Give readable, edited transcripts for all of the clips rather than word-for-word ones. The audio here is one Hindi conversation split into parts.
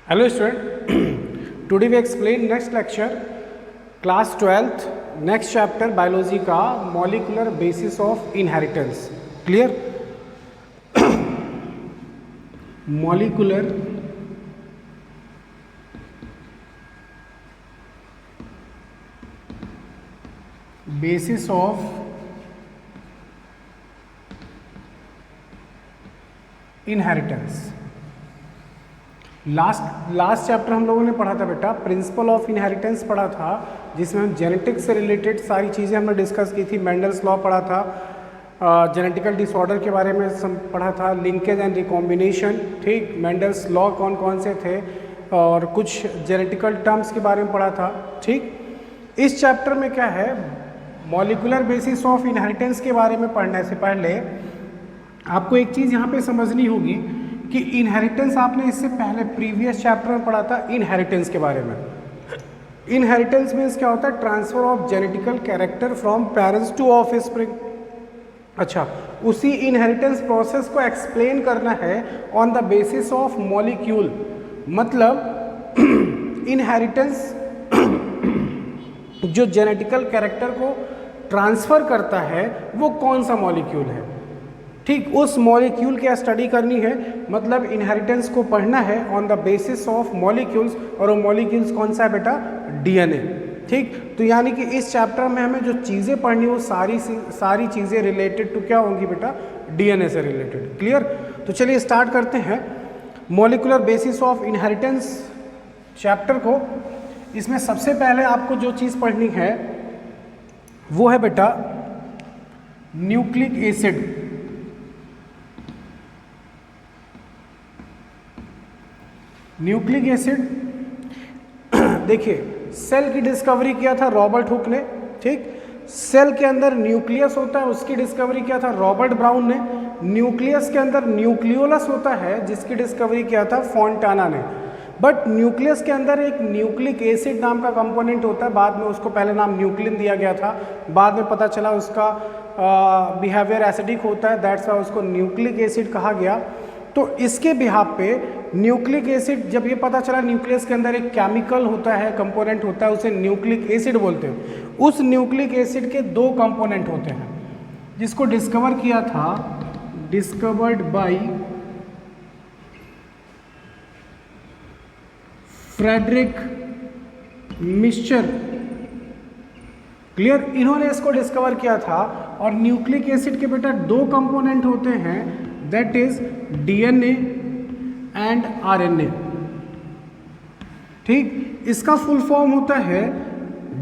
Hello student, today we explain next lecture class 12th next chapter biology का molecular basis of inheritance. Clear? molecular basis of inheritance. Last chapter हम लोगों ने पढ़ा था बेटा प्रिंसिपल ऑफ इनहेरिटेंस पढ़ा था, जिसमें हम जेनेटिक्स से रिलेटेड सारी चीज़ें हमने डिस्कस की थी। मेंडल्स लॉ पढ़ा था, जेनेटिकल डिसऑर्डर के बारे में पढ़ा था, लिंकेज एंड रिकॉम्बिनेशन, ठीक, मेंडल्स लॉ कौन कौन से थे और कुछ जेनेटिकल टर्म्स के बारे में पढ़ा था। ठीक, इस चैप्टर में क्या है, मॉलिक्यूलर बेसिस ऑफ इनहेरिटेंस के बारे में पढ़ने से पहले आपको एक चीज़ यहाँ पे समझनी होगी कि इनहेरिटेंस आपने इससे पहले प्रीवियस चैप्टर में पढ़ा था इनहेरिटेंस के बारे में। इनहेरिटेंस मीन्स क्या होता है, transfer of genetical character from parents to offspring. अच्छा, उसी इनहेरिटेंस प्रोसेस को एक्सप्लेन करना है on the basis of molecule. मतलब इनहेरिटेंस जो जेनेटिकल कैरेक्टर को ट्रांसफर करता है वो कौन सा मॉलिक्यूल है, ठीक, उस मॉलिक्यूल की स्टडी करनी है। मतलब इनहेरिटेंस को पढ़ना है on the basis of molecules, और वो मॉलिक्यूल्स कौन सा है बेटा, डीएनए। ठीक, तो यानी कि इस चैप्टर में हमें जो चीज़ें पढ़नी वो सारी चीज़ें रिलेटेड टू क्या होंगी बेटा, डीएनए से रिलेटेड। क्लियर? तो चलिए स्टार्ट करते हैं molecular basis of inheritance chapter को। इसमें सबसे पहले आपको जो चीज़ पढ़नी है वो है बेटा न्यूक्लिक एसिड। न्यूक्लिक एसिड देखिए, सेल की डिस्कवरी किया था रॉबर्ट हुक ने। ठीक, सेल के अंदर न्यूक्लियस होता है, उसकी डिस्कवरी किया था रॉबर्ट ब्राउन ने। न्यूक्लियस के अंदर न्यूक्लियोलस होता है, जिसकी डिस्कवरी किया था फॉन्टाना ने। बट न्यूक्लियस के अंदर एक न्यूक्लिक एसिड नाम का कंपोनेंट होता है, बाद में उसको पहले नाम न्यूक्लिन दिया गया था, बाद में पता चला उसका बिहेवियर एसिडिक होता है, दैट्स वाई उसको न्यूक्लिक एसिड कहा गया। तो इसके बिहाफ पे न्यूक्लिक एसिड, जब ये पता चला न्यूक्लियस के अंदर एक केमिकल होता है, कंपोनेंट होता है, उसे न्यूक्लिक एसिड बोलते हैं। उस न्यूक्लिक एसिड के दो कंपोनेंट होते हैं, जिसको डिस्कवर किया था, discovered by Friedrich Miescher. Clear? इन्होंने इसको डिस्कवर किया था। और न्यूक्लिक एसिड के बेटा दो कंपोनेंट होते हैं, that is DNA and RNA. ठीक, इसका फुल फॉर्म होता है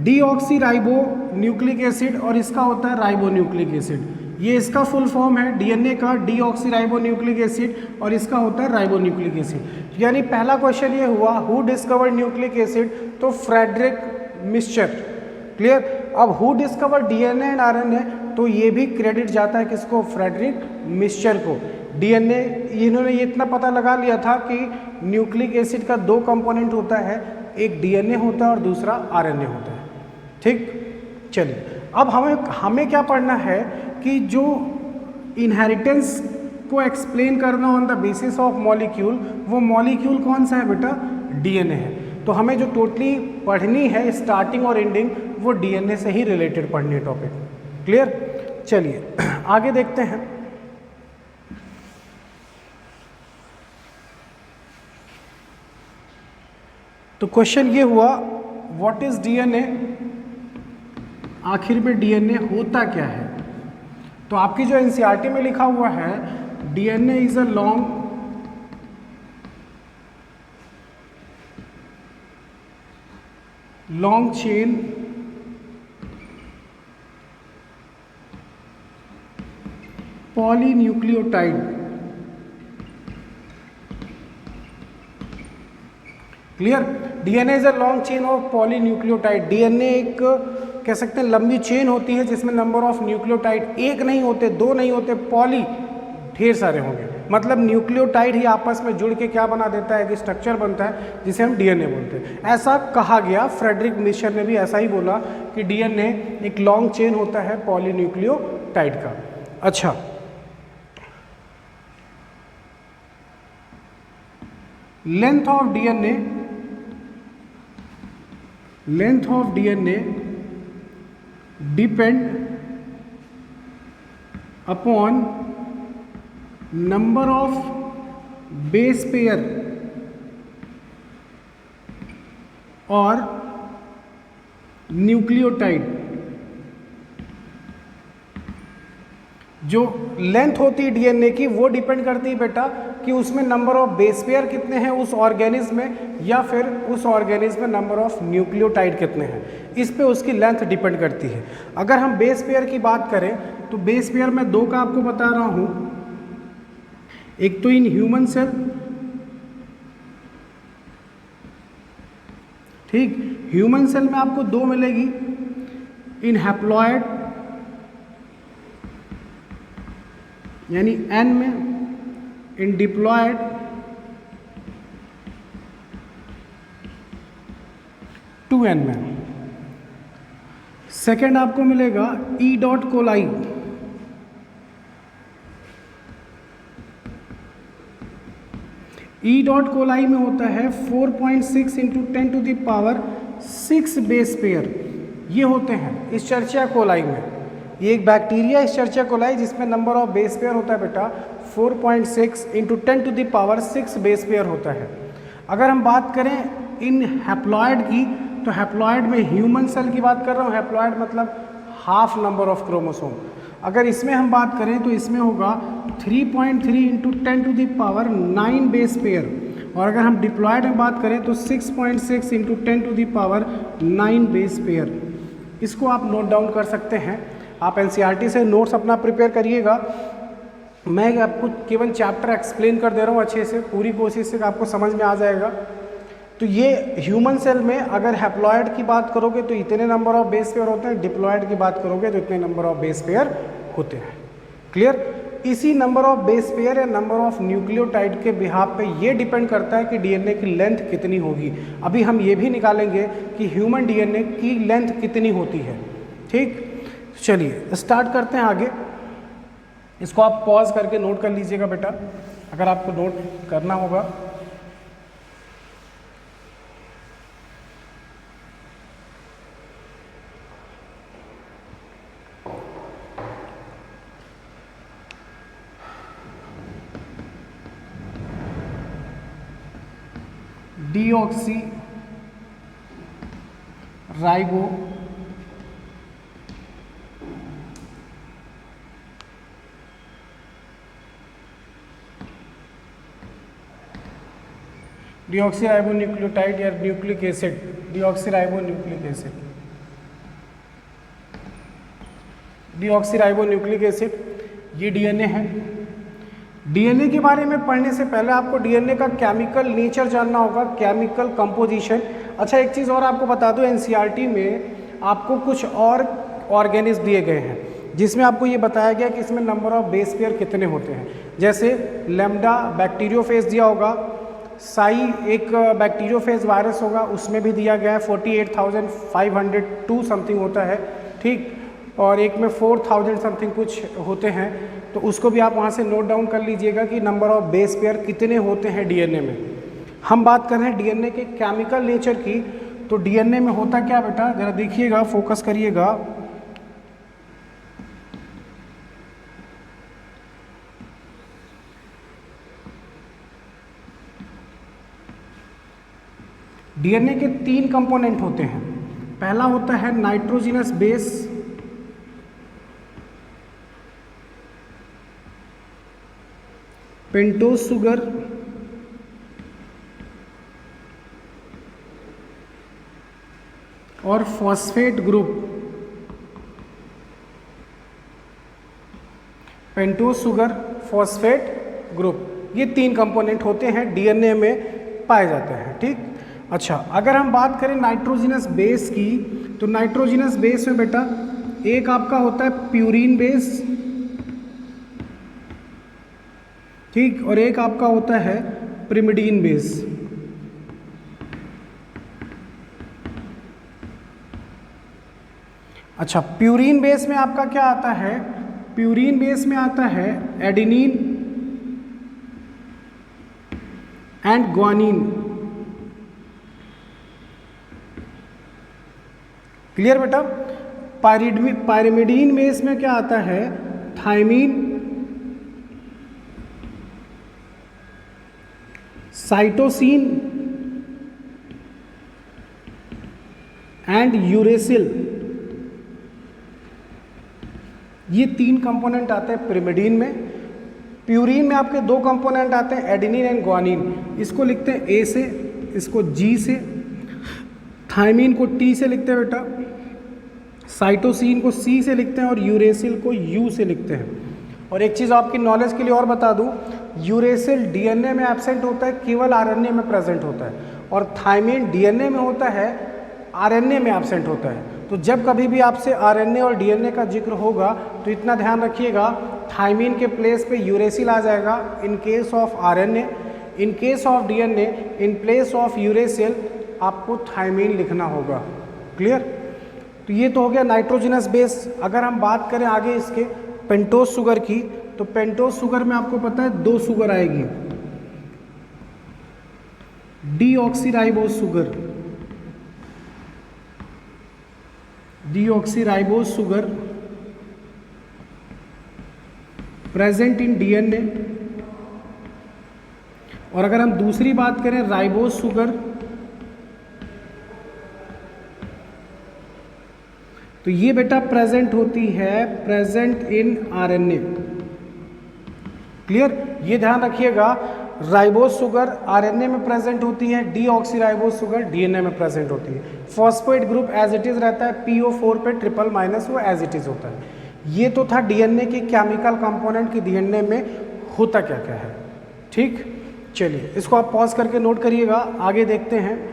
डीऑक्सीराइबो न्यूक्लिक एसिड और इसका होता है राइबो न्यूक्लिक एसिड। ये इसका फुल फॉर्म है डीएनए का, डीऑक्सीराइबो न्यूक्लिक एसिड, और इसका होता है राइबो न्यूक्लिक एसिड। यानी पहला क्वेश्चन ये हुआ, हु डिस्कवर्ड न्यूक्लिक एसिड, तो फ्रेडरिक मिक्सचर। क्लियर? अब who discovered DNA and RNA, तो ये भी क्रेडिट जाता है किसको, फ्रेडरिक मिक्सचर को। डीएनए, इन्होंने ये इतना पता लगा लिया था कि न्यूक्लिक एसिड का दो कंपोनेंट होता है, एक डीएनए होता है और दूसरा आरएनए होता है। ठीक, चलिए अब हमें क्या पढ़ना है कि जो इनहेरिटेंस को एक्सप्लेन करना on the basis of molecule, वो मॉलिक्यूल कौन सा है बेटा, डीएनए है। तो हमें जो टोटली पढ़नी है स्टार्टिंग और एंडिंग, वो डीएनए से ही रिलेटेड पढ़नी है टॉपिक। क्लियर? चलिए आगे देखते हैं। तो क्वेश्चन ये हुआ, व्हाट इज डीएनए, आखिर में डीएनए होता क्या है। तो आपकी जो एनसीईआरटी में लिखा हुआ है, DNA is a long chain polynucleotide. Clear? DNA is a long chain of polynucleotide. DNA एक कह सकते हैं लंबी चेन होती है, जिसमें नंबर ऑफ न्यूक्लियोटाइड एक नहीं होते, दो नहीं होते, पॉली ढेर सारे होंगे। मतलब न्यूक्लियोटाइड ही आपस में जुड़ के क्या बना देता है कि स्ट्रक्चर बनता है, जिसे हम डीएनए बोलते हैं। ऐसा कहा गया, फ्रेडरिक मिक्सचर ने भी ऐसा ही बोला कि डीएनए एक लॉन्ग चेन होता है पॉलीन्यूक्लियोटाइड का। अच्छा, length of DNA depend upon number of base pair और न्यूक्लियोटाइड। जो लेंथ होती है डीएनए की वो डिपेंड करती है बेटा कि उसमें नंबर ऑफ बेस पेयर कितने हैं उस ऑर्गेनिज्म में, या फिर उस ऑर्गेनिज्म में नंबर ऑफ न्यूक्लियोटाइड कितने हैं, इस पे उसकी लेंथ डिपेंड करती है। अगर हम बेस पेयर की बात करें तो बेस पेयर मैं दो का आपको बता रहा हूं, एक तो इन ह्यूमन सेल, ठीक, ह्यूमन सेल में आपको दो मिलेगी, इन हैप्लॉयड यानी एन में, इन डिप्लॉयड टू एन में। सेकेंड आपको मिलेगा E dot coli, E dot coli में होता है 4.6 इंटू 10⁶ बेस पेयर, ये होते हैं इस चर्चिया कोलाई में। ये एक बैक्टीरिया इस चर्चिया कोलाई जिसमें नंबर ऑफ बेस पेयर होता है बेटा 4.6 इंटू 10⁶ बेस पेयर होता है। अगर हम बात करें इन हैप्लॉयड की, तो हैप्लॉयड में ह्यूमन सेल की बात कर रहा हूँ, हैप्लॉयड मतलब हाफ नंबर ऑफ क्रोमोसोम। अगर इसमें हम बात करें तो इसमें होगा 3.3 इंटू 10⁹ बेस पेयर, और अगर हम डिप्लॉयड में बात करें तो 6.6 इंटू 10⁹ बेस पेयर। इसको आप नोट डाउन कर सकते हैं। आप एनसीईआरटी से नोट्स अपना प्रिपेयर करिएगा। मैं आपको केवल चैप्टर एक्सप्लेन कर दे रहा हूँ अच्छे से, पूरी कोशिश से आपको समझ में आ जाएगा। तो ये ह्यूमन सेल में अगर हैप्लॉयड की बात करोगे तो इतने नंबर ऑफ बेस पेयर होते हैं, डिप्लॉयड की बात करोगे तो इतने नंबर ऑफ बेस पेयर होते हैं। क्लियर? इसी नंबर ऑफ बेस पेयर या नंबर ऑफ न्यूक्लियोटाइड के बिहाफ पे ये डिपेंड करता है कि डीएनए की लेंथ कितनी होगी। अभी हम ये भी निकालेंगे कि ह्यूमन डीएनए की लेंथ कितनी होती है। ठीक, चलिए स्टार्ट करते हैं आगे। इसको आप पॉज करके नोट कर लीजिएगा बेटा, अगर आपको नोट करना होगा। डीऑक्सी राइबो डीऑक्सीराइबोन्यूक्लियोटाइड या nucleic acid, deoxyribonucleic acid, deoxyribonucleic acid, ये डीएनए है। डीएनए के बारे में पढ़ने से पहले आपको डीएनए का केमिकल नेचर जानना होगा, केमिकल कंपोजिशन। अच्छा, एक चीज़ और आपको बता दूं, एनसीईआरटी में आपको कुछ और ऑर्गेनिज्म दिए गए हैं जिसमें आपको ये बताया गया कि इसमें नंबर ऑफ बेस पेयर कितने होते हैं। जैसे लैम्डा बैक्टीरियोफेज दिया होगा, साई एक बैक्टीरियोफेज वायरस होगा, उसमें भी दिया गया है 48,502 समथिंग होता है। ठीक, और एक में 4,000 समथिंग कुछ होते हैं, तो उसको भी आप वहाँ से नोट डाउन कर लीजिएगा कि नंबर ऑफ बेस पेयर कितने होते हैं डीएनए में। हम बात कर रहे हैं डीएनए के केमिकल नेचर की, तो डीएनए में होता क्या बेटा, जरा देखिएगा, फोकस करिएगा। डीएनए के 3 कंपोनेंट होते हैं। पहला होता है नाइट्रोजिनस बेस, पेंटोज शुगर और phosphate group. Pentose sugar, phosphate group, ये 3 कंपोनेंट होते हैं डीएनए में पाए जाते हैं। ठीक, अच्छा, अगर हम बात करें नाइट्रोजिनस बेस की, तो नाइट्रोजिनस बेस में बेटा एक आपका होता है प्यूरिन बेस, ठीक, और एक आपका होता है प्रिमिडीन बेस। अच्छा, प्यूरिन बेस में आपका क्या आता है, प्यूरिन बेस में आता है एडेनिन एंड ग्वानिन। क्लियर बेटा? पायरिमिडीन में इसमें क्या आता है? थायमीन, साइटोसिन एंड यूरेसिल, ये 3 कंपोनेंट आते हैं पिरिमिडीन में। प्यूरीन में आपके 2 कंपोनेंट आते हैं, एडेनिन एंड ग्वानिन। इसको लिखते हैं ए से, इसको जी से। थायमीन को टी से लिखते हैं बेटा, साइटोसिन को सी से लिखते हैं और यूरेसिल को यू से लिखते हैं। और एक चीज़ आपकी नॉलेज के लिए और बता दूं, यूरेसिल डीएनए में एब्सेंट होता है, केवल आरएनए में प्रेजेंट होता है। और थायमीन डीएनए में होता है, आरएनए में एब्सेंट होता है। तो जब कभी भी आपसे आरएनए और डीएनए का जिक्र होगा तो इतना ध्यान रखिएगा, थायमीन के प्लेस पे यूरेसिल आ जाएगा in case of RNA, in case of DNA in place of uracil आपको थायमीन लिखना होगा। क्लियर? तो ये तो हो गया नाइट्रोजनस बेस। अगर हम बात करें आगे इसके पेंटोज शुगर की, तो पेंटोज शुगर में आपको पता है 2 शुगर आएगी, deoxyribose sugar, deoxyribose sugar present in DNA. और अगर हम दूसरी बात करें राइबोज शुगर, तो ये बेटा प्रेजेंट होती है, प्रेजेंट इन आरएनए। क्लियर? ये ध्यान रखिएगा, राइबोज शुगर आरएनए में प्रेजेंट होती है, डीऑक्सीराइबोज शुगर डीएनए में प्रेजेंट होती है। Phosphate group as it is रहता है, PO4 पे ट्रिपल माइनस वो एज इट इज होता है। ये तो था डीएनए की केमिकल कंपोनेंट की डीएनए में होता क्या क्या है। ठीक, चलिए इसको आप पॉज करके नोट करिएगा, आगे देखते हैं।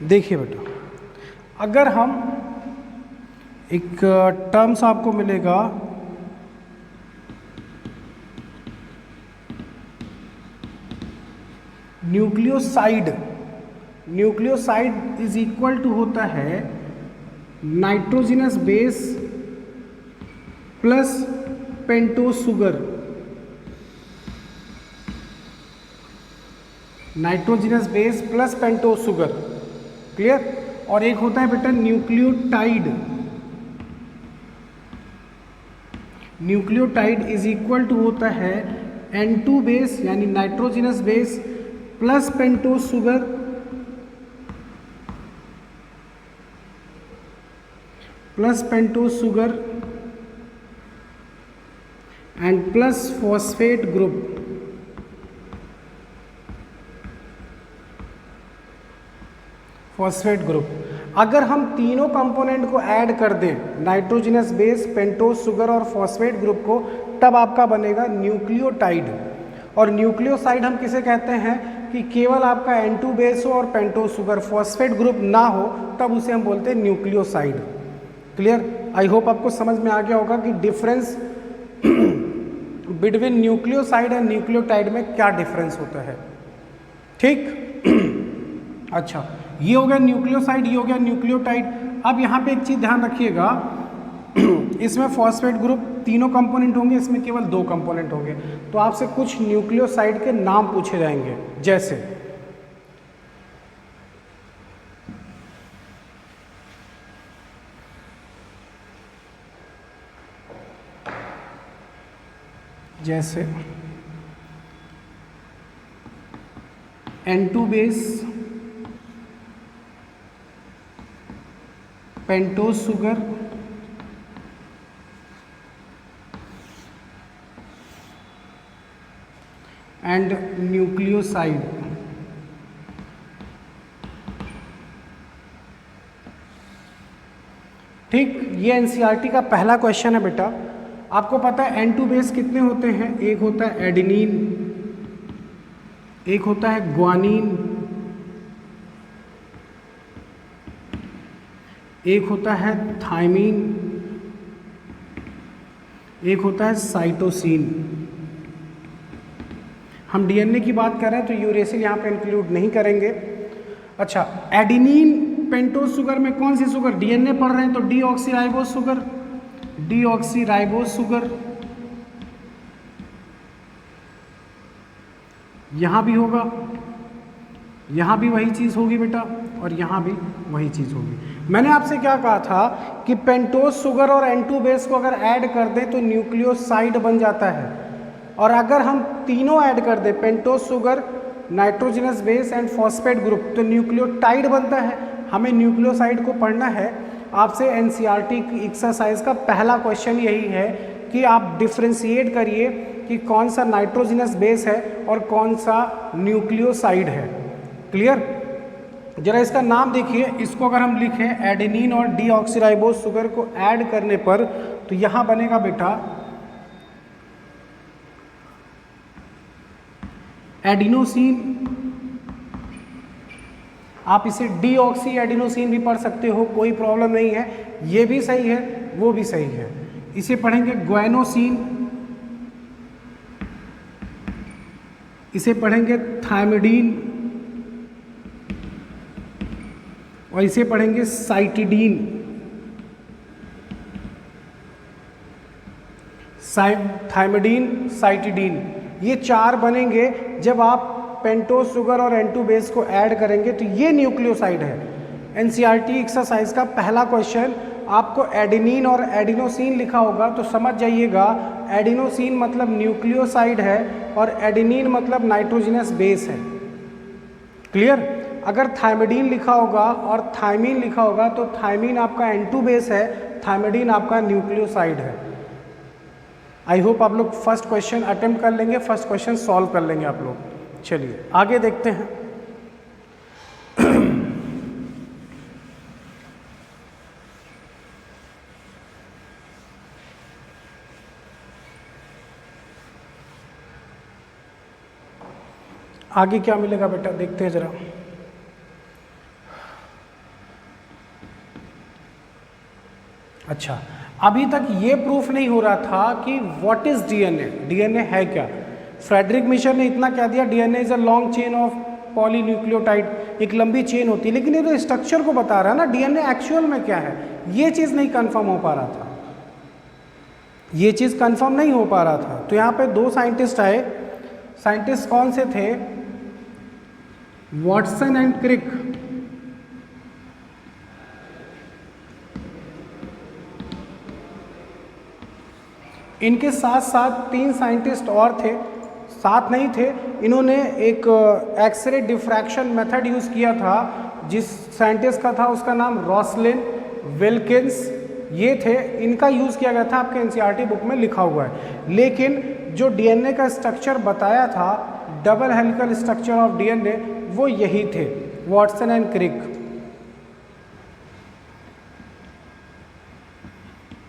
देखिए बेटा, अगर हम एक टर्म्स आपको मिलेगा nucleoside. Nucleoside is equal to होता है nitrogenous base plus pentose sugar. Nitrogenous base plus pentose sugar. Clear? और एक होता है बेटा nucleotide. Nucleotide is equal to होता है N2 बेस यानी nitrogenous base plus pentose sugar and plus phosphate group. Phosphate group. अगर हम तीनों कंपोनेंट को ऐड कर दें, नाइट्रोजनस बेस, पेंटोज शुगर और फॉस्फेट ग्रुप को, तब आपका बनेगा न्यूक्लियोटाइड। और न्यूक्लियोसाइड हम किसे कहते हैं कि केवल आपका N2 बेस हो और पेंटोज शुगर, फॉस्फेट ग्रुप ना हो, तब उसे हम बोलते हैं न्यूक्लियोसाइड। क्लियर? आई होप आपको समझ में आ गया होगा कि difference between nucleoside and nucleotide में क्या डिफरेंस होता है। ठीक अच्छा, ये हो गया न्यूक्लियोसाइड, ये हो गया न्यूक्लियोटाइड। अब यहाँ पे एक चीज़ ध्यान रखिएगा, इसमें फॉस्फेट ग्रुप तीनों कंपोनेंट होंगे, इसमें केवल 2 कंपोनेंट होंगे। तो आपसे कुछ न्यूक्लियोसाइड के नाम पूछे जाएंगे, जैसे N2 base, pentose sugar, and nucleoside. ठीक, ये एनसीईआरटी का पहला क्वेश्चन है बेटा। आपको पता है N2 बेस कितने होते हैं? एक होता है एडेनिन, एक होता है ग्वानिन, एक होता है थायमीन, एक होता है साइटोसिन। हम डीएनए की बात कर रहे हैं तो यूरेसिल यहाँ पे इंक्लूड नहीं करेंगे। अच्छा, एडेनिन पेंटोज शुगर में कौन सी शुगर, डीएनए पढ़ रहे हैं तो डीऑक्सीराइबोज शुगर, डीऑक्सीराइबोज शुगर यहाँ भी होगा, यहाँ भी वही चीज़ होगी बेटा, और यहाँ भी वही चीज़ होगी। मैंने आपसे क्या कहा था कि पेंटोज शुगर और N2 बेस को अगर ऐड कर दें तो न्यूक्लियोसाइड बन जाता है, और अगर हम तीनों ऐड कर दें pentose sugar, nitrogenous base and phosphate group, तो न्यूक्लियोटाइड बनता है। हमें न्यूक्लियोसाइड को पढ़ना है। आपसे एनसीईआरटी की एक्सरसाइज का पहला क्वेश्चन यही है कि आप डिफ्रेंशिएट करिए कि कौन सा नाइट्रोजनस बेस है और कौन सा न्यूक्लियोसाइड है। क्लियर? जरा इसका नाम देखिए, इसको अगर हम लिखें एडेनिन और डीऑक्सीराइबोज शुगर को ऐड करने पर तो यहाँ बनेगा बेटा एडिनोसिन। आप इसे डीऑक्सी एडिनोसिन भी पढ़ सकते हो, कोई प्रॉब्लम नहीं है, ये भी सही है वो भी सही है। इसे पढ़ेंगे ग्वाइनोसिन, इसे पढ़ेंगे थायमिडीन, और इसे पढ़ेंगे साइटिडीन। थायमिडीन, साइटिडीन, ये चार बनेंगे जब आप पेंटोज शुगर और N2 बेस को ऐड करेंगे तो ये न्यूक्लियोसाइड है। एनसीईआरटी एक्सरसाइज का पहला क्वेश्चन आपको एडेनिन और एडिनोसिन लिखा होगा तो समझ जाइएगा एडिनोसिन मतलब न्यूक्लियोसाइड है और एडेनिन मतलब नाइट्रोजनस बेस है। क्लियर? अगर थायमिडीन लिखा होगा और थायमीन लिखा होगा तो थायमीन आपका N2 बेस है, थायमिडीन आपका न्यूक्लियोसाइड है। आई होप आप लोग फर्स्ट क्वेश्चन अटेम्प्ट कर लेंगे, फर्स्ट क्वेश्चन सॉल्व कर लेंगे आप लोग। चलिए आगे देखते हैं। आगे क्या मिलेगा बेटा, देखते हैं जरा। अच्छा, अभी तक ये प्रूफ नहीं हो रहा था कि व्हाट इज डीएनए, डीएनए है क्या। फ्रेडरिक मिशर ने इतना कह दिया DNA is a long chain of polynucleotide, एक लंबी चेन होती है, लेकिन ये तो स्ट्रक्चर को बता रहा है ना, डीएनए एक्चुअल में क्या है ये चीज़ नहीं कंफर्म हो पा रहा था, ये चीज़ कंफर्म नहीं हो पा रहा था। तो यहाँ पे दो साइंटिस्ट आए, साइंटिस्ट कौन से थे, वॉटसन एंड क्रिक। इनके साथ साथ तीन साइंटिस्ट और थे, साथ नहीं थे, इन्होंने एक एक्सरे डिफ्रैक्शन मेथड यूज़ किया था। जिस साइंटिस्ट का था उसका नाम रॉसलिन विल्किंस, ये थे, इनका यूज़ किया गया था, आपके एनसीईआरटी बुक में लिखा हुआ है। लेकिन जो डीएनए का स्ट्रक्चर बताया था, double helical structure of DNA, वो यही थे, Watson and Crick.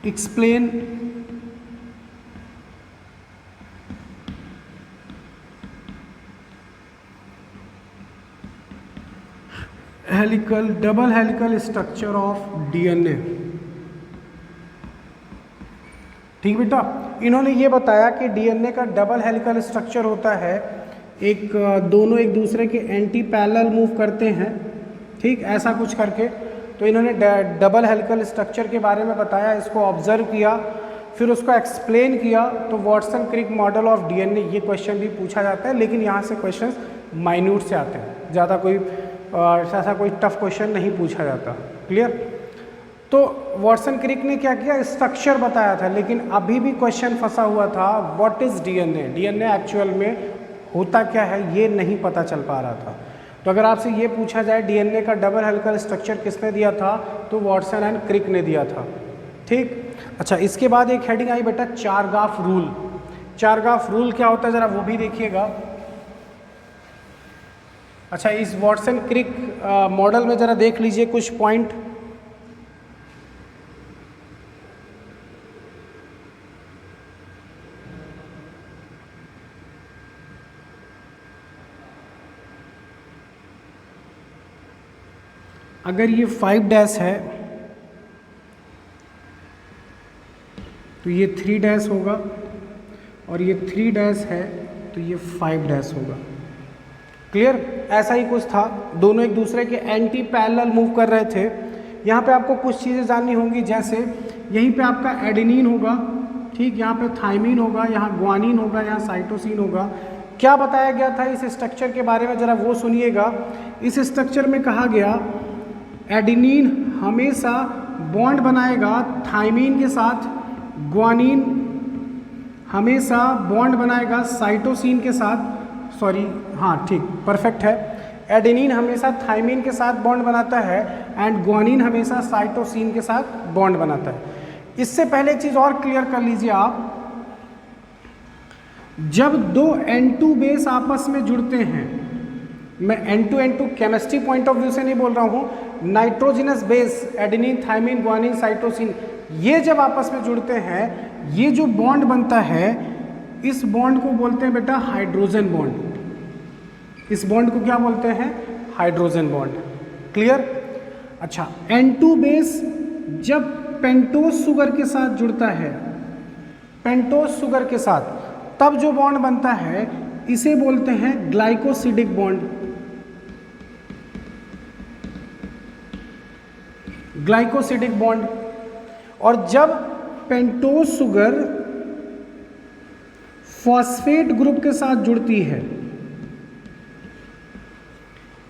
Explain helical, double helical structure of DNA. ठीक बेटा, इन्होंने ये बताया कि डीएनए का डबल हेलिकल स्ट्रक्चर होता है, एक दोनों एक दूसरे के एंटी पैरेलल मूव करते हैं, ठीक ऐसा कुछ करके। तो इन्होंने डबल हेलिकल स्ट्रक्चर के बारे में बताया, इसको ऑब्जर्व किया, फिर उसको एक्सप्लेन किया। तो Watson Crick model of DNA, ये क्वेश्चन भी पूछा जाता है, लेकिन यहाँ से क्वेश्चन माइन्यूट से आते हैं, ज़्यादा कोई ऐसा कोई टफ क्वेश्चन नहीं पूछा जाता। क्लियर? तो वॉटसन क्रिक ने क्या किया, स्ट्रक्चर बताया था, लेकिन अभी भी क्वेश्चन फंसा हुआ था, what is DNA, DNA actual में होता क्या है, ये नहीं पता चल पा रहा था। तो अगर आपसे ये पूछा जाए डीएनए का डबल हेलिकल स्ट्रक्चर किसने दिया था, तो वॉटसन एंड क्रिक ने दिया था। ठीक। अच्छा, इसके बाद एक हेडिंग आई बेटा चारगाफ रूल। चारगाफ रूल क्या होता है ज़रा वो भी देखिएगा। अच्छा, इस वॉटसन क्रिक मॉडल में ज़रा देख लीजिए कुछ पॉइंट। अगर ये 5 डैश है तो ये 3 डैश होगा, और ये 3 डैश है तो ये 5 डैश होगा। क्लियर? ऐसा ही कुछ था, दोनों एक दूसरे के एंटी पैरेलल मूव कर रहे थे। यहाँ पे आपको कुछ चीज़ें जाननी होंगी, जैसे यहीं पे आपका एडेनिन होगा, ठीक, यहाँ पे थाइमिन होगा, यहाँ ग्वानिन होगा, यहाँ साइटोसिन होगा। क्या बताया गया था इस स्ट्रक्चर के बारे में, जरा वो सुनिएगा। इस स्ट्रक्चर में कहा गया एडेनिन हमेशा बॉन्ड बनाएगा थाइमिन के साथ, ग्वानिन हमेशा बॉन्ड बनाएगा साइटोसिन के साथ, सॉरी हाँ ठीक परफेक्ट है, एडेनिन हमेशा थाइमिन के साथ बॉन्ड बनाता है एंड ग्वानिन हमेशा साइटोसिन के साथ बॉन्ड बनाता है। इससे पहले एक चीज़ और क्लियर कर लीजिए आप, जब दो N2 बेस आपस में जुड़ते हैं, मैं N2 chemistry point of view से नहीं बोल रहा हूँ, nitrogenous base adenine thymine guanine cytosine ये जब आपस में जुड़ते हैं, ये जो बॉन्ड बनता है इस बॉन्ड को बोलते हैं बेटा हाइड्रोजन बॉन्ड। इस बॉन्ड को क्या बोलते हैं? Hydrogen bond. क्लियर? अच्छा, N2 बेस जब पेंटोज शुगर के साथ जुड़ता है, पेंटोज शुगर के साथ, तब जो बॉन्ड बनता है इसे बोलते हैं ग्लाइकोसिडिक बॉन्ड। Glycosidic bond. और जब पेंटोज शुगर फॉस्फेट ग्रुप के साथ जुड़ती है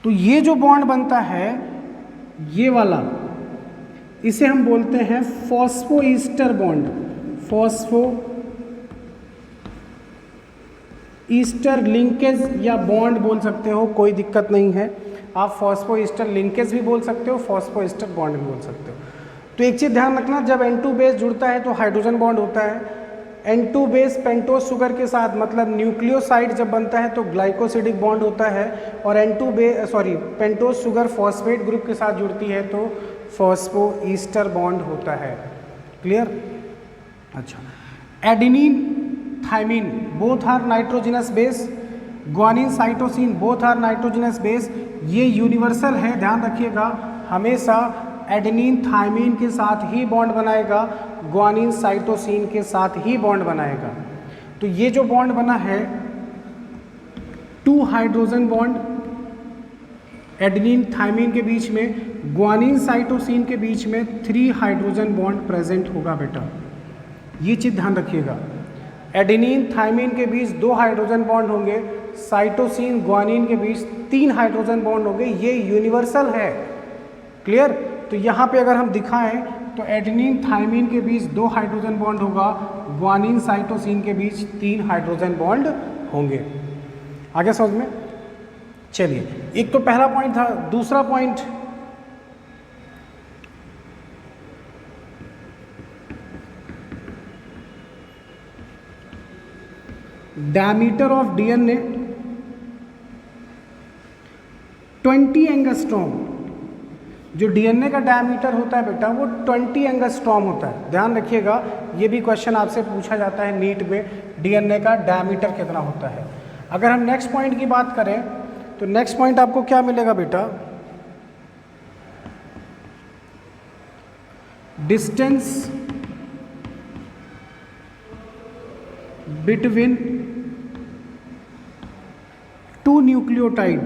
तो ये जो बॉन्ड बनता है ये वाला, इसे हम बोलते हैं फॉस्फोईस्टर बॉन्ड। फॉस्फो ईस्टर लिंकेज या बॉन्ड बोल सकते हो, कोई दिक्कत नहीं है। आप फॉस्फोईस्टर लिंकेज भी बोल सकते हो, फॉस्फोईस्टर बॉन्ड भी बोल सकते हो। तो एक चीज़ ध्यान रखना, जब N2 बेस जुड़ता है तो हाइड्रोजन बॉन्ड होता है। N2 बेस पेंटोज शुगर के साथ मतलब न्यूक्लियोसाइड जब बनता है तो ग्लाइकोसिडिक बॉन्ड होता है, और पेंटोज शुगर फॉस्फेट ग्रुप के साथ जुड़ती है तो फॉस्फोईस्टर बॉन्ड होता है। क्लियर? अच्छा, adenine thymine both are nitrogenous base, guanine cytosine both are nitrogenous base. ये यूनिवर्सल है, ध्यान रखिएगा, हमेशा एडेनिन थाइमिन के साथ ही बॉन्ड बनाएगा, ग्वानिन साइटोसिन के साथ ही बॉन्ड बनाएगा। तो ये जो बॉन्ड बना है 2 हाइड्रोजन बॉन्ड एडेनिन थाइमिन के बीच में, ग्वानिन साइटोसिन के बीच में 3 हाइड्रोजन बॉन्ड प्रेजेंट होगा बेटा। ये चीज़ ध्यान रखिएगा, एडेनिन थाइमिन के बीच 2 हाइड्रोजन बॉन्ड होंगे, साइटोसिन ग्वानिन के बीच 3 हाइड्रोजन बॉन्ड होंगे। ये यूनिवर्सल है। क्लियर? तो यहाँ पे अगर हम दिखाएं तो एडेनिन थाइमिन के बीच 2 हाइड्रोजन बॉन्ड होगा, ग्वानिन साइटोसिन के बीच 3 हाइड्रोजन बॉन्ड होंगे। आगे समझ में? चलिए, एक तो पहला पॉइंट था। दूसरा point, diameter of DNA 20 angstrom. जो डीएनए का डायमीटर होता है बेटा वो 20 एंगस्ट्रॉम होता है। ध्यान रखिएगा, ये भी क्वेश्चन आपसे पूछा जाता है नीट में, डीएनए का डायमीटर कितना होता है। अगर हम नेक्स्ट पॉइंट की बात करें तो नेक्स्ट पॉइंट आपको क्या मिलेगा बेटा? Distance between 2 nucleotide.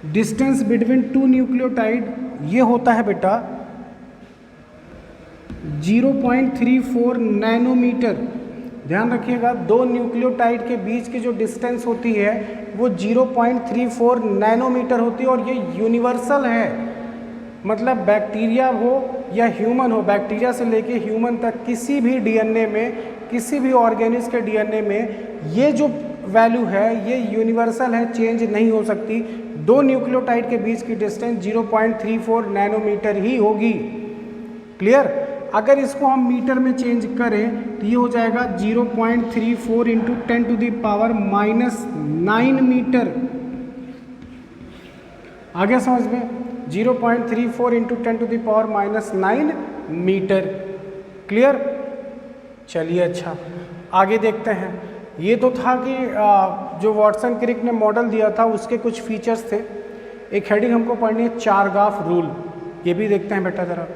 Distance between 2 nucleotide ये होता है बेटा 0.34 नैनोमीटर। ध्यान रखिएगा, 2 न्यूक्लियोटाइड के बीच की जो डिस्टेंस होती है वो 0.34 नैनोमीटर होती है, और ये यूनिवर्सल है। मतलब बैक्टीरिया हो या ह्यूमन हो, बैक्टीरिया से लेके ह्यूमन तक किसी भी डीएनए में, किसी भी ऑर्गेनिज्म के डीएनए में ये जो वैल्यू है ये यूनिवर्सल है, चेंज नहीं हो सकती। 2 न्यूक्लियोटाइड के बीच की डिस्टेंस 0.34 नैनोमीटर ही होगी। क्लियर? अगर इसको हम मीटर में चेंज करें तो ये हो जाएगा 0.34 इंटू 10⁻⁻9 मीटर। आगे समझ में? 0.34 इंटू 10⁻⁻9 मीटर। क्लियर? चलिए, अच्छा आगे देखते हैं। ये तो था कि जो वाटसन क्रिक ने मॉडल दिया था उसके कुछ फीचर्स थे। एक हेडिंग हमको पढ़नी है, चारगाफ रूल। ये भी देखते हैं बेटा ज़रा।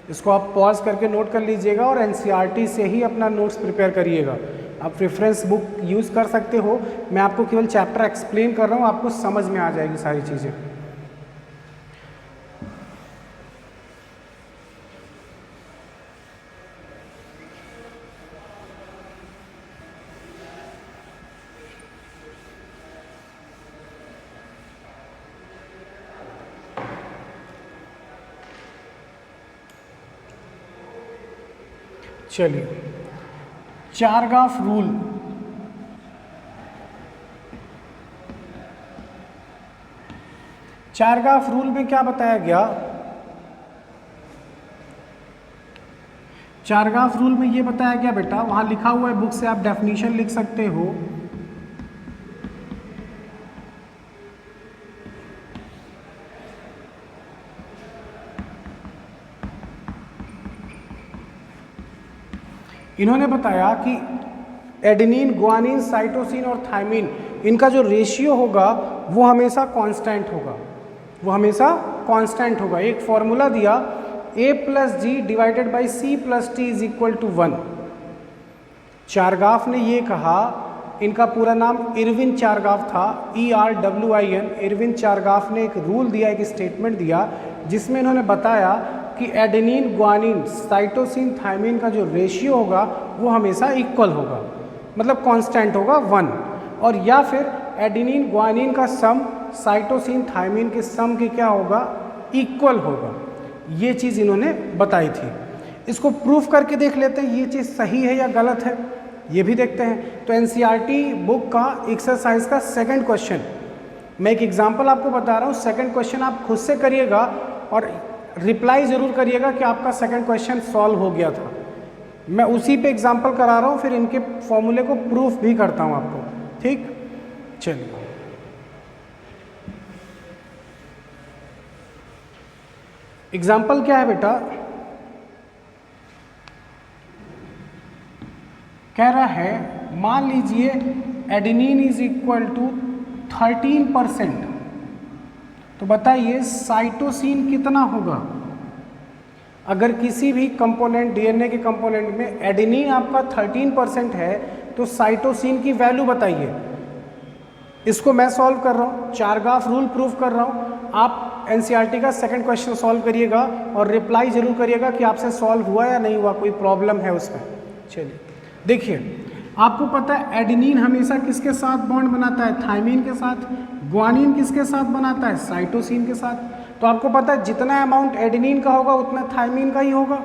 इसको आप पॉज करके नोट कर लीजिएगा और एनसीईआरटी से ही अपना नोट्स प्रिपेयर करिएगा। आप रेफरेंस बुक यूज़ कर सकते हो, मैं आपको केवल चैप्टर एक्सप्लेन कर रहा हूँ, आपको समझ में आ जाएगी सारी चीज़ें। चलिए, चारगाफ रूल। चारगाफ रूल में क्या बताया गया? चारगाफ रूल में ये बताया गया बेटा, वहां लिखा हुआ है, बुक से आप डेफिनेशन लिख सकते हो। इन्होंने बताया कि एडेनिन, गुआनिन, साइटोसिन और थायमिन, इनका जो रेशियो होगा वो हमेशा कांस्टेंट होगा, वो हमेशा कांस्टेंट होगा। एक फॉर्मूला दिया, A+G divided by C+T is equal to 1। Chargaff ने ये कहा, इनका पूरा नाम इरविन चारगाफ था, ERWIN। इरविन चारगाफ ने एक रूल दिया, एक स्टेटमेंट दिया, जिसमें इन्होंने बताया कि एडेनिन, गुआनिन, साइटोसिन, थायमिन का जो रेशियो होगा वो हमेशा इक्वल होगा, मतलब कांस्टेंट होगा 1। और या फिर एडेनिन, गुआनिन का सम साइटोसिन, थायमिन के सम के क्या होगा? इक्वल होगा। ये चीज़ इन्होंने बताई थी। इसको प्रूफ करके देख लेते हैं, ये चीज़ सही है या गलत है, ये भी देखते हैं। तो एनसीईआरटी बुक का एक्सरसाइज का सेकंड क्वेश्चन, मैं एक एग्जांपल आपको बता रहा हूँ। सेकंड क्वेश्चन आप खुद से करिएगा और रिप्लाई ज़रूर करिएगा कि आपका सेकंड क्वेश्चन सॉल्व हो गया था। मैं उसी पे एग्जांपल करा रहा हूँ, फिर इनके फॉर्मूले को प्रूफ भी करता हूँ आपको, ठीक? चलिए, एग्जाम्पल क्या है बेटा? कह रहा है, मान लीजिए एडेनिन इज इक्वल टू 13%, तो बताइए साइटोसिन कितना होगा? अगर किसी भी कंपोनेंट, डीएनए के कंपोनेंट में एडेनिन आपका 13% है, तो साइटोसिन की वैल्यू बताइए। इसको मैं सॉल्व कर रहा हूँ, चारगाफ रूल प्रूफ कर रहा हूँ। आप एनसीईआरटी का सेकंड क्वेश्चन सॉल्व करिएगा और रिप्लाई जरूर करिएगा कि आपसे सॉल्व हुआ या नहीं हुआ, कोई प्रॉब्लम है उसमें। चलिए देखिए, आपको पता है एडेनिन हमेशा किसके साथ बॉन्ड बनाता है? थायमिन के साथ। गुआनिन किसके साथ बनाता है? साइटोसिन के साथ। तो आपको पता है जितना अमाउंट एडेनिन का होगा उतना थायमिन का ही होगा,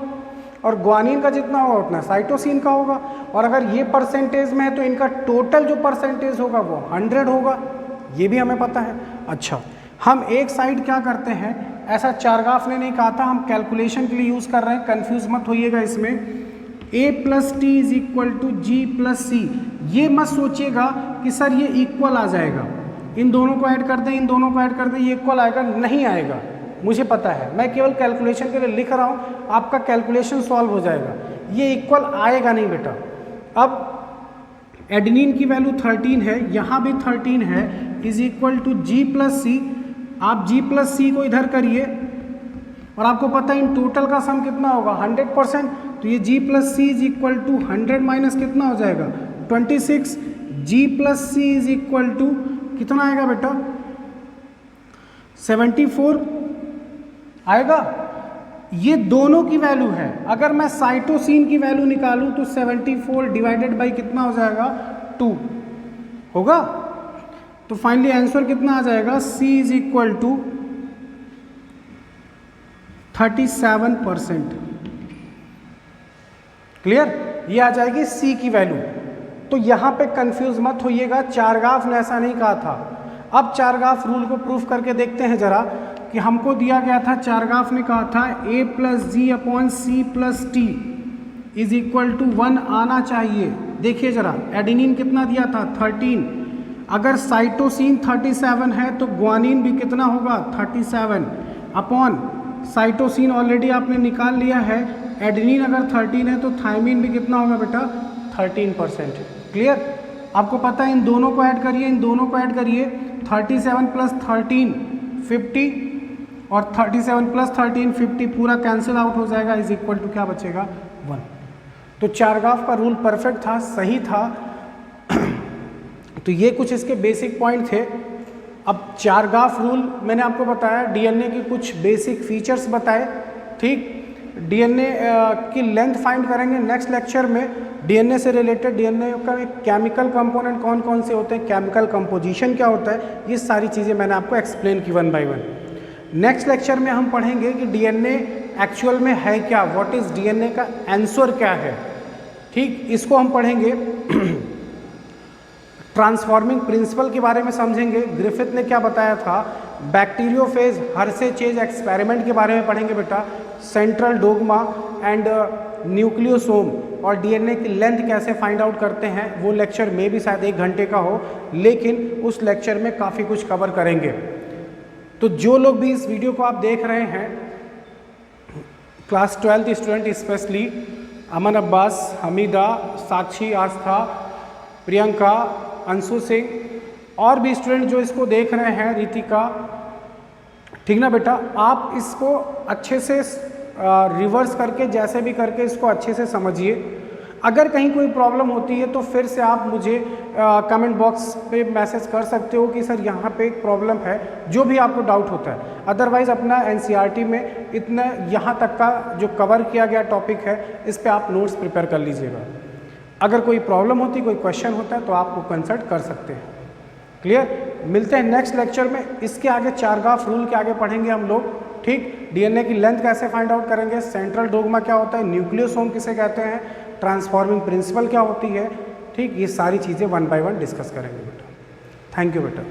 और गुआनिन का जितना होगा उतना साइटोसिन का होगा। और अगर ये परसेंटेज में है तो इनका टोटल जो परसेंटेज होगा वो 100 होगा, ये भी हमें पता है। अच्छा, हम एक साइड क्या करते हैं, ऐसा चारगाफ ने नहीं कहा था, हम कैलकुलेशन के लिए यूज़ कर रहे हैं, कंफ्यूज मत होइएगा इसमें। A+T is equal to G+C। ये मत सोचिएगा कि सर ये इक्वल आ जाएगा, इन दोनों को ऐड कर दें, इन दोनों को ऐड कर दें, ये इक्वल आएगा, नहीं आएगा। मुझे पता है, मैं केवल कैलकुलेशन के लिए लिख रहा हूँ, आपका कैलकुलेशन सॉल्व हो जाएगा, ये इक्वल आएगा नहीं बेटा। अब एडेनिन की वैल्यू 13 है, यहाँ भी 13 है, इज इक्वल टू G+C। आप G+C को इधर करिए और आपको पता है इन टोटल का सम कितना होगा? 100%। तो ये G+C is equal to 100 minus कितना हो जाएगा? 26। G+C इज इक्वल टू कितना आएगा बेटा? 74 आएगा। ये दोनों की वैल्यू है। अगर मैं साइटोसिन की वैल्यू निकालूं तो 74 डिवाइडेड बाई कितना हो जाएगा? 2 होगा। तो फाइनली आंसर कितना आ जाएगा? C is equal to 37%। Clear? ये आ जाएगी C की वैल्यू। तो यहाँ पे कंफ्यूज मत होइएगा, चारगाफ ने ऐसा नहीं कहा था। अब चारगाफ रूल को प्रूफ करके देखते हैं जरा, कि हमको दिया गया था, चारगाफ ने कहा था A+G/C+T इज इक्वल टू 1 आना चाहिए। देखिए जरा, एडेनिन कितना दिया था? 13। अगर साइटोसिन 37 है तो गुआनिन भी कितना होगा? 37 अपॉन साइटोसिन ऑलरेडी आपने निकाल लिया है। एडेनिन अगर 13 है तो थायमिन भी कितना होगा बेटा? 13%। क्लियर? आपको पता है इन दोनों को ऐड करिए, इन दोनों को ऐड करिए, 37 + 13 50 और 37 प्लस 13 50 पूरा कैंसिल आउट हो जाएगा, इज इक्वल टू क्या बचेगा 1। तो चारगाफ का रूल परफेक्ट था, सही था। तो ये कुछ इसके बेसिक पॉइंट थे। अब चारगाफ रूल मैंने आपको बताया, डीएनए की कुछ बेसिक फीचर्स बताए, ठीक। डीएनए की लेंथ फाइंड करेंगे नेक्स्ट लेक्चर में। डीएनए से रिलेटेड डीएनए का केमिकल कंपोनेंट कौन कौन से होते हैं, केमिकल कंपोजिशन क्या होता है, ये सारी चीज़ें मैंने आपको एक्सप्लेन की 1 बाय 1। नेक्स्ट लेक्चर में हम पढ़ेंगे कि डीएनए एक्चुअल में है क्या, व्हाट इज डीएनए का आंसर क्या है, ठीक। इसको हम पढ़ेंगे। ट्रांसफॉर्मिंग प्रिंसिपल के बारे में समझेंगे, ग्रिफिथ ने क्या बताया था। बैक्टीरियोफेज हर्शे चेज एक्सपेरिमेंट के बारे में पढ़ेंगे बेटा। सेंट्रल डोग्मा एंड न्यूक्लियोसोम और डीएनए की लेंथ कैसे फाइंड आउट करते हैं, वो लेक्चर में भी शायद 1 घंटे का हो, लेकिन उस लेक्चर में काफ़ी कुछ कवर करेंगे। तो जो लोग भी इस वीडियो को आप देख रहे हैं, क्लास 12 स्टूडेंट स्पेशली, अमन अब्बास, हमीदा, साक्षी, आस्था, प्रियंका, अंशु सिंह और भी स्टूडेंट जो इसको देख रहे हैं, रितिका, ठीक ना बेटा, आप इसको अच्छे से रिवर्स करके जैसे भी करके इसको अच्छे से समझिए। अगर कहीं कोई प्रॉब्लम होती है तो फिर से आप मुझे कमेंट बॉक्स पे मैसेज कर सकते हो कि सर यहाँ पे एक प्रॉब्लम है, जो भी आपको डाउट होता है। अदरवाइज़ अपना एनसीईआरटी में इतना यहाँ तक का जो कवर किया गया टॉपिक है, इस पे आप नोट्स प्रिपेयर कर लीजिएगा। अगर कोई प्रॉब्लम होती, कोई क्वेश्चन होता है तो आपको कंसल्ट कर सकते हैं। क्लियर। मिलते हैं नेक्स्ट लेक्चर में। इसके आगे चारगाफ रूल के आगे पढ़ेंगे हम लोग, ठीक। डीएनए की लेंथ कैसे फाइंड आउट करेंगे, सेंट्रल डोग्मा क्या होता है, न्यूक्लियोसोम किसे कहते हैं, ट्रांसफॉर्मिंग प्रिंसिपल क्या होती है, ठीक। ये सारी चीज़ें 1 बाय 1 डिस्कस करेंगे बेटा। थैंक यू बेटा।